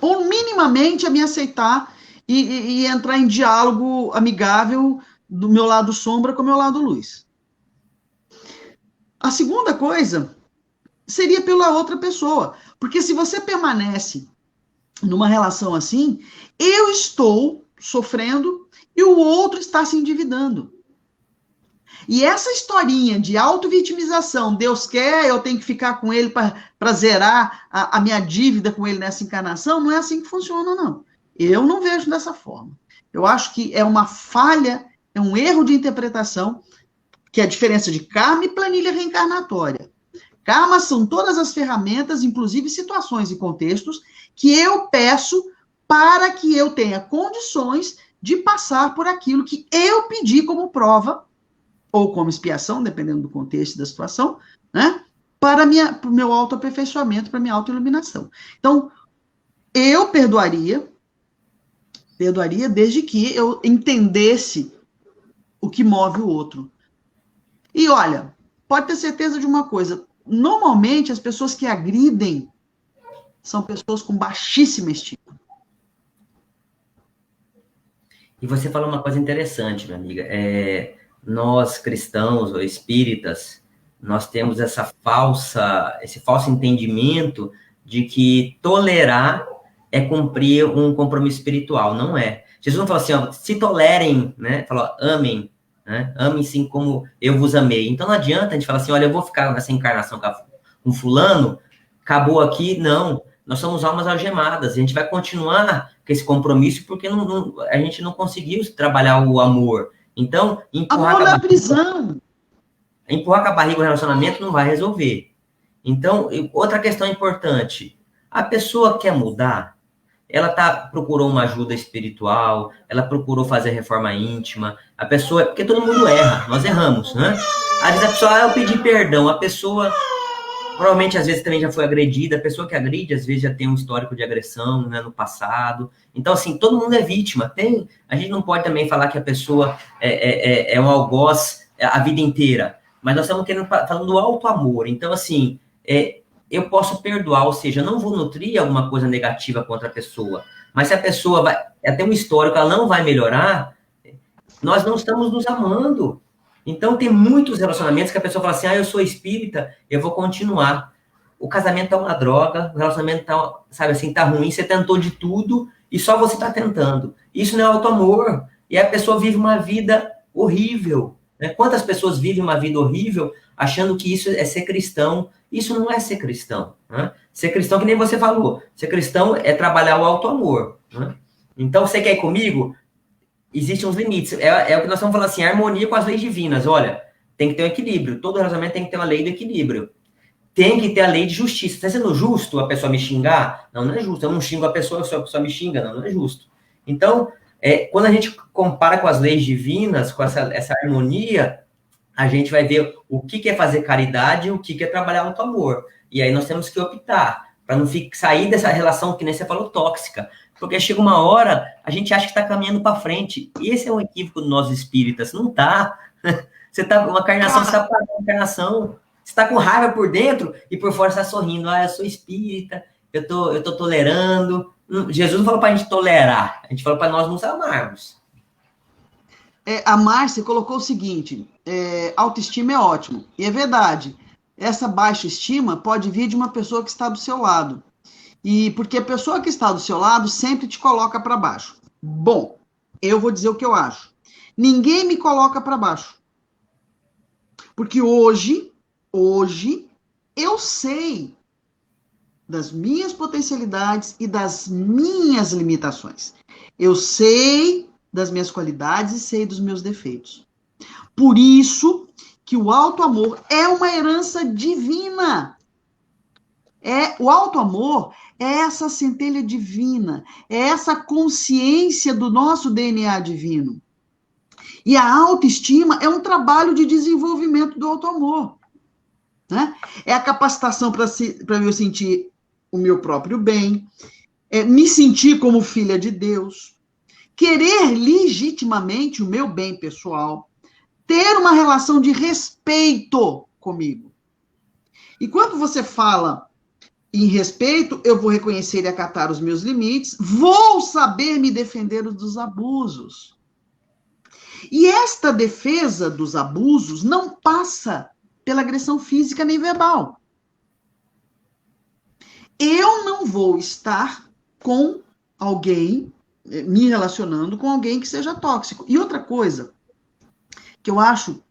Ou minimamente a me aceitar e entrar em diálogo amigável do meu lado sombra com o meu lado luz. A segunda coisa seria pela outra pessoa. Porque se você permanece numa relação assim, eu estou sofrendo e o outro está se endividando. E essa historinha de auto-vitimização, Deus quer, eu tenho que ficar com ele para zerar a minha dívida com ele nessa encarnação, não é assim que funciona, não. Eu não vejo dessa forma. Eu acho que é uma falha, é um erro de interpretação, que é a diferença de karma e planilha reencarnatória. Karma são todas as ferramentas, inclusive situações e contextos, que eu peço para que eu tenha condições de passar por aquilo que eu pedi como prova, ou como expiação, dependendo do contexto e da situação, né? Para o meu autoaperfeiçoamento, para minha autoiluminação. Então, eu perdoaria desde que eu entendesse o que move o outro. E olha, pode ter certeza de uma coisa, normalmente as pessoas que agridem são pessoas com baixíssima estima. E você falou uma coisa interessante, minha amiga. Nós, cristãos ou espíritas, nós temos esse falso entendimento de que tolerar é cumprir um compromisso espiritual. Não é. Jesus não falou assim, ó, se tolerem, né? Falou, amem, né? Amem sim como eu vos amei. Então não adianta a gente falar assim, olha, eu vou ficar nessa encarnação com fulano, acabou aqui, não. Nós somos almas algemadas, a gente vai continuar com esse compromisso porque a gente não conseguiu trabalhar o amor. Então, empurrar com a barriga o relacionamento não vai resolver. Então, outra questão importante, a pessoa quer mudar, ela procurou uma ajuda espiritual, ela procurou fazer reforma íntima, a pessoa, porque todo mundo erra, nós erramos, né? Às vezes a pessoa, eu pedi perdão, a pessoa provavelmente, às vezes, também já foi agredida. A pessoa que agride, às vezes, já tem um histórico de agressão, né, no passado. Então, assim, todo mundo é vítima. A gente não pode também falar que a pessoa é um algoz a vida inteira. Mas nós estamos falando do alto amor. Então, assim, eu posso perdoar, ou seja, eu não vou nutrir alguma coisa negativa contra a pessoa. Mas se a pessoa tem um histórico, ela não vai melhorar, nós não estamos nos amando. Então, tem muitos relacionamentos que a pessoa fala assim, eu sou espírita, eu vou continuar. O casamento tá uma droga, o relacionamento tá, sabe assim, tá ruim, você tentou de tudo e só você tá tentando. Isso não é auto-amor. E a pessoa vive uma vida horrível. Né? Quantas pessoas vivem uma vida horrível achando que isso é ser cristão? Isso não é ser cristão. Né? Ser cristão, que nem você falou, ser cristão é trabalhar o auto-amor. Né? Então, você quer ir comigo? Existem uns limites. É o que nós estamos falando assim, harmonia com as leis divinas. Olha, tem que ter um equilíbrio. Todo relacionamento tem que ter uma lei do equilíbrio. Tem que ter a lei de justiça. Está sendo justo a pessoa me xingar? Não, não é justo. Eu não xingo a pessoa, se a pessoa me xinga. Não, não é justo. Então, quando a gente compara com as leis divinas, com essa harmonia, a gente vai ver o que é fazer caridade e o que é trabalhar o amor. E aí nós temos que optar para não sair dessa relação, que nem você falou, tóxica. Porque chega uma hora, a gente acha que está caminhando para frente. E esse é um equívoco de nós espíritas. Não está. Você está uma encarnação, você está parando uma encarnação. Você está com raiva por dentro e por fora você está sorrindo. Eu sou espírita, eu tô tolerando. Jesus não falou para a gente tolerar. A gente falou para nós nos amarmos. A Márcia colocou o seguinte, autoestima é ótimo. E é verdade. Essa baixa estima pode vir de uma pessoa que está do seu lado. E porque a pessoa que está do seu lado sempre te coloca para baixo. Bom, eu vou dizer o que eu acho. Ninguém me coloca para baixo. Porque hoje, eu sei das minhas potencialidades e das minhas limitações. Eu sei das minhas qualidades e sei dos meus defeitos. Por isso que o auto-amor é uma herança divina. O auto-amor é essa centelha divina, é essa consciência do nosso DNA divino. E a autoestima é um trabalho de desenvolvimento do auto-amor. Né? É a capacitação para eu sentir o meu próprio bem, me sentir como filha de Deus, querer legitimamente o meu bem pessoal, ter uma relação de respeito comigo. E quando você fala em respeito, eu vou reconhecer e acatar os meus limites, vou saber me defender dos abusos. E esta defesa dos abusos não passa pela agressão física nem verbal. Eu não vou estar com alguém, me relacionando com alguém que seja tóxico. E outra coisa que eu acho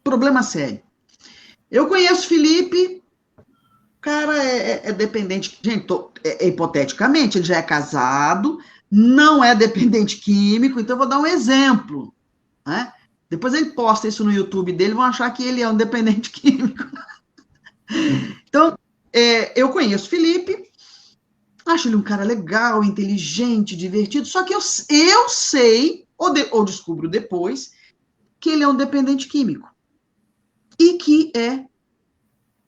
problema sério. Eu conheço Felipe, o cara é dependente, gente, hipoteticamente, ele já é casado, não é dependente químico, então eu vou dar um exemplo, né? Depois ele posta isso no YouTube dele, vão achar que ele é um dependente químico. Então, eu conheço Felipe, Acho ele um cara legal, inteligente, divertido, só que eu sei, ou descubro depois, que ele é um dependente químico e que é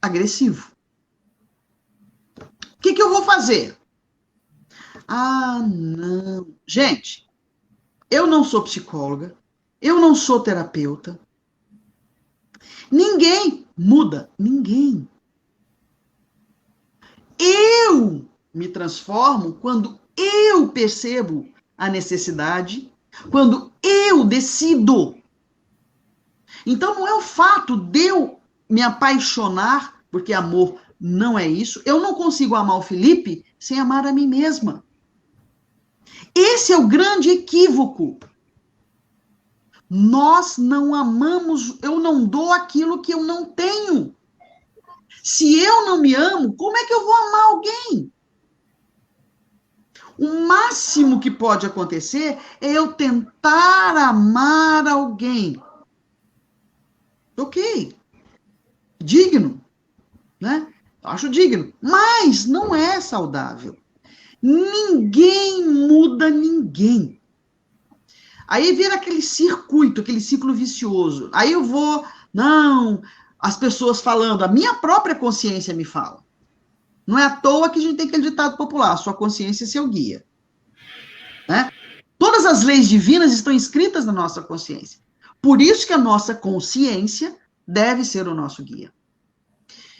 agressivo. O que eu vou fazer? Ah, não. Gente, eu não sou psicóloga, eu não sou terapeuta. Ninguém muda, ninguém. Eu me transformo quando eu percebo a necessidade, quando eu decido. Então não é o fato de eu me apaixonar, porque amor não é isso. Eu não consigo amar o Felipe sem amar a mim mesma. Esse é o grande equívoco. Nós não amamos, eu não dou aquilo que eu não tenho. Se eu não me amo, como é que eu vou amar alguém? O máximo que pode acontecer é eu tentar amar alguém. Ok, digno, né? Acho digno, mas não é saudável. Ninguém muda ninguém. Aí vira aquele circuito, aquele ciclo vicioso. Aí eu vou, não, as pessoas falando, a minha própria consciência me fala. Não é à toa que a gente tem aquele ditado popular, sua consciência é seu guia. Né? Todas as leis divinas estão escritas na nossa consciência. Por isso que a nossa consciência deve ser o nosso guia.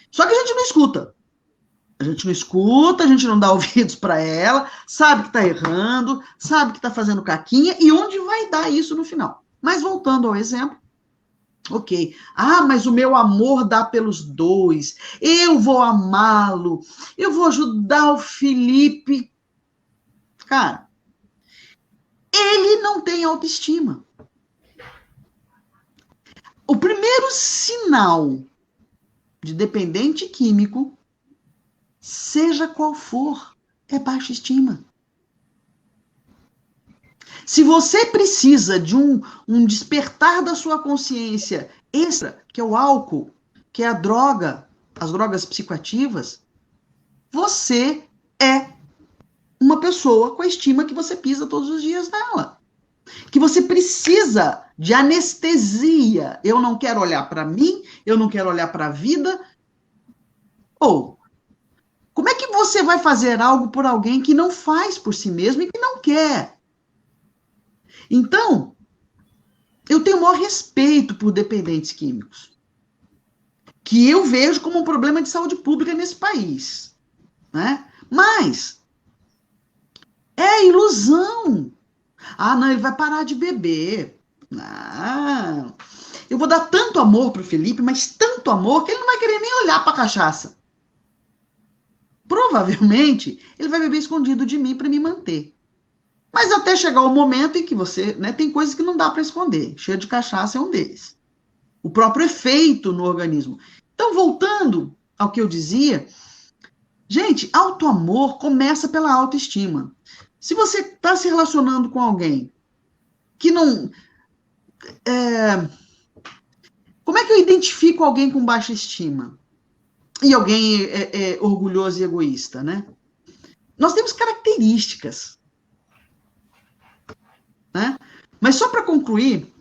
Só que a gente não escuta. A gente não escuta, a gente não dá ouvidos para ela, sabe que está errando, sabe que está fazendo caquinha, e onde vai dar isso no final? Mas voltando ao exemplo, ok. Ah, mas o meu amor dá pelos dois, eu vou amá-lo, eu vou ajudar o Felipe. Cara, ele não tem autoestima. O primeiro sinal de dependente químico, seja qual for, é baixa estima. Se você precisa de um despertar da sua consciência extra, que é o álcool, que é a droga, as drogas psicoativas, você é uma pessoa com a estima que você pisa todos os dias nela. Que você precisa de anestesia. Eu não quero olhar para mim, eu não quero olhar para a vida. Ou, como é que você vai fazer algo por alguém que não faz por si mesmo e que não quer? Então, eu tenho o maior respeito por dependentes químicos, que eu vejo como um problema de saúde pública nesse país. Né? Mas é ilusão. Ah, não, ele vai parar de beber. Não. Eu vou dar tanto amor pro Felipe, mas tanto amor que ele não vai querer nem olhar para a cachaça. Provavelmente, ele vai beber escondido de mim para me manter. Mas até chegar o momento em que você, né, tem coisas que não dá para esconder. Cheio de cachaça é um deles. O próprio efeito no organismo. Então, voltando ao que eu dizia, gente, autoamor começa pela autoestima. Se você está se relacionando com alguém que não... Como é que eu identifico alguém com baixa estima? E alguém orgulhoso e egoísta, né? Nós temos características. Né? Mas só para concluir,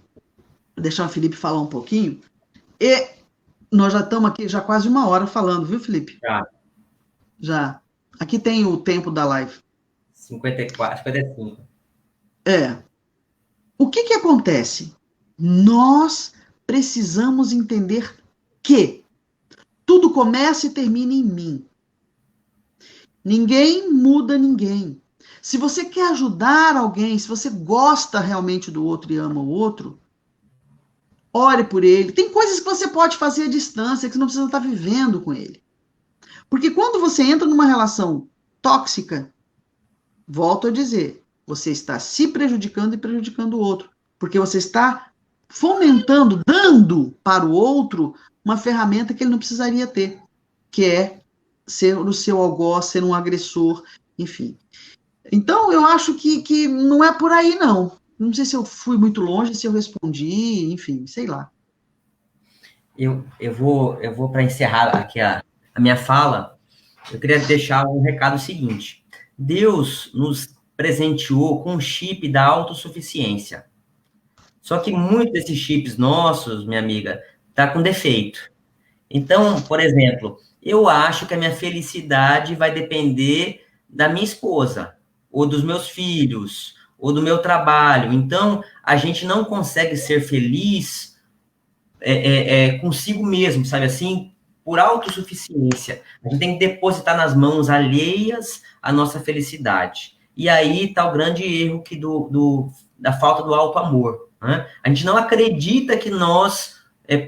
deixar o Felipe falar um pouquinho, nós já estamos aqui já quase 1 hora falando, viu, Felipe? Já. Aqui tem o tempo da live. 54, 55. O que acontece? Nós precisamos entender que tudo começa e termina em mim. Ninguém muda ninguém. Se você quer ajudar alguém, se você gosta realmente do outro e ama o outro, ore por ele. Tem coisas que você pode fazer à distância, que você não precisa estar vivendo com ele. Porque quando você entra numa relação tóxica, volto a dizer, você está se prejudicando e prejudicando o outro. Porque você está fomentando, dando para o outro uma ferramenta que ele não precisaria ter, que é ser o seu algoz, ser um agressor, enfim. Então, eu acho que não é por aí, não. Não sei se eu fui muito longe, se eu respondi, enfim, sei lá. Eu vou para encerrar aqui a minha fala, eu queria deixar um recado seguinte. Deus nos presenteou com um chip da autossuficiência. Só que muitos desses chips nossos, minha amiga, tá com defeito. Então, por exemplo, eu acho que a minha felicidade vai depender da minha esposa, ou dos meus filhos, ou do meu trabalho. Então, a gente não consegue ser feliz consigo mesmo, sabe assim? Por autossuficiência. A gente tem que depositar nas mãos alheias a nossa felicidade. E aí está o grande erro da falta do auto-amor. Né? A gente não acredita que nós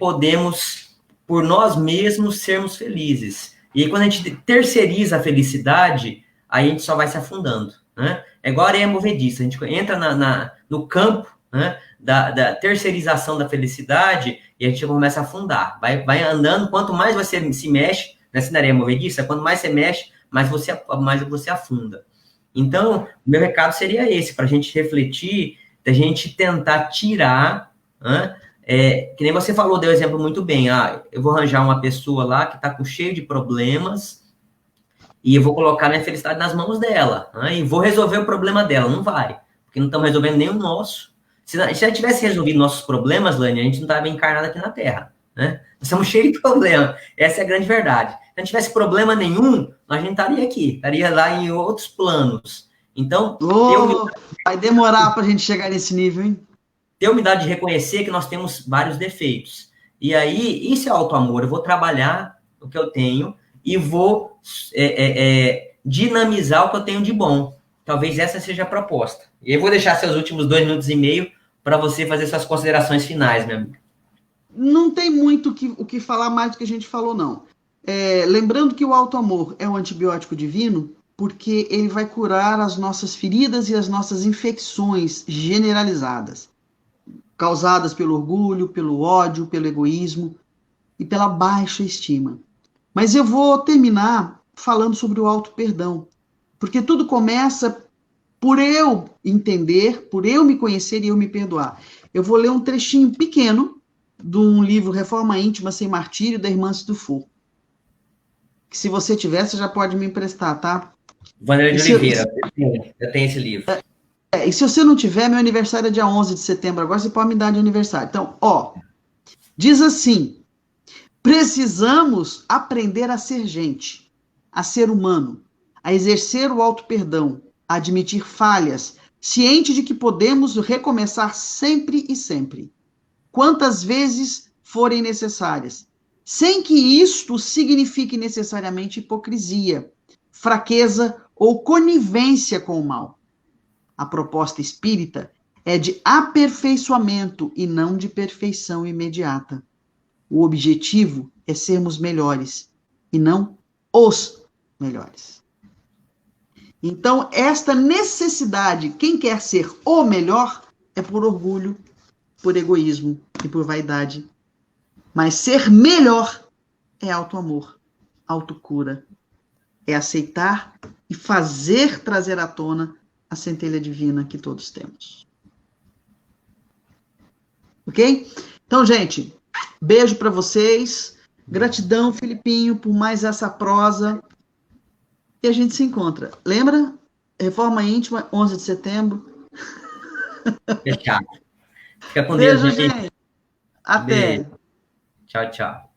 podemos, por nós mesmos, sermos felizes. E aí, quando a gente terceiriza a felicidade, aí a gente só vai se afundando. Né? É igual a areia movediça. A gente entra no campo, né, da terceirização da felicidade e a gente começa a afundar. Vai andando, quanto mais você se mexe, nessa areia movediça, quanto mais você mexe, mais você afunda. Então, o meu recado seria esse, para a gente refletir, da gente tentar tirar, né, que nem você falou, deu exemplo muito bem, eu vou arranjar uma pessoa lá que está cheio de problemas e eu vou colocar minha felicidade nas mãos dela, né, e vou resolver o problema dela. Não vai, porque não estamos resolvendo nem o nosso. Se já tivesse resolvido nossos problemas, Lani, a gente não estava encarnado aqui na Terra, né? Nós estamos cheios de problema. Essa é a grande verdade. Se não tivesse problema nenhum, a gente estaria aqui, estaria lá em outros planos. Então, vai demorar para a gente chegar nesse nível, hein? Ter humildade de reconhecer que nós temos vários defeitos. E aí, isso é auto-amor. Eu vou trabalhar o que eu tenho e vou dinamizar o que eu tenho de bom. Talvez essa seja a proposta. E eu vou deixar seus últimos 2 minutos e meio para você fazer suas considerações finais, minha amiga. Não tem muito o que falar mais do que a gente falou, não. Lembrando que o auto-amor é um antibiótico divino, porque ele vai curar as nossas feridas e as nossas infecções generalizadas, causadas pelo orgulho, pelo ódio, pelo egoísmo e pela baixa estima. Mas eu vou terminar falando sobre o auto-perdão, porque tudo começa por eu entender, por eu me conhecer e eu me perdoar. Eu vou ler um trechinho pequeno de um livro Reforma Íntima Sem Martírio, da irmã Dufour. Que se você tiver, você já pode me emprestar, tá? Vanderlei de Oliveira, eu tenho esse livro. E se você não tiver, meu aniversário é dia 11 de setembro, agora você pode me dar de aniversário. Então, diz assim: precisamos aprender a ser gente, a ser humano, a exercer o auto-perdão, a admitir falhas, ciente de que podemos recomeçar sempre e sempre, quantas vezes forem necessárias, sem que isto signifique necessariamente hipocrisia, fraqueza ou conivência com o mal. A proposta espírita é de aperfeiçoamento e não de perfeição imediata. O objetivo é sermos melhores e não os melhores. Então, esta necessidade, quem quer ser o melhor, é por orgulho, por egoísmo e por vaidade. Mas ser melhor é auto-amor, autocura. É aceitar e fazer trazer à tona a centelha divina que todos temos. Ok? Então, gente, beijo para vocês. Gratidão, Filipinho, por mais essa prosa. E a gente se encontra. Lembra? Reforma Íntima, 11 de setembro. Fechado. Fica com Beijo, Deus, gente. Até. Beijo. Tchau, tchau.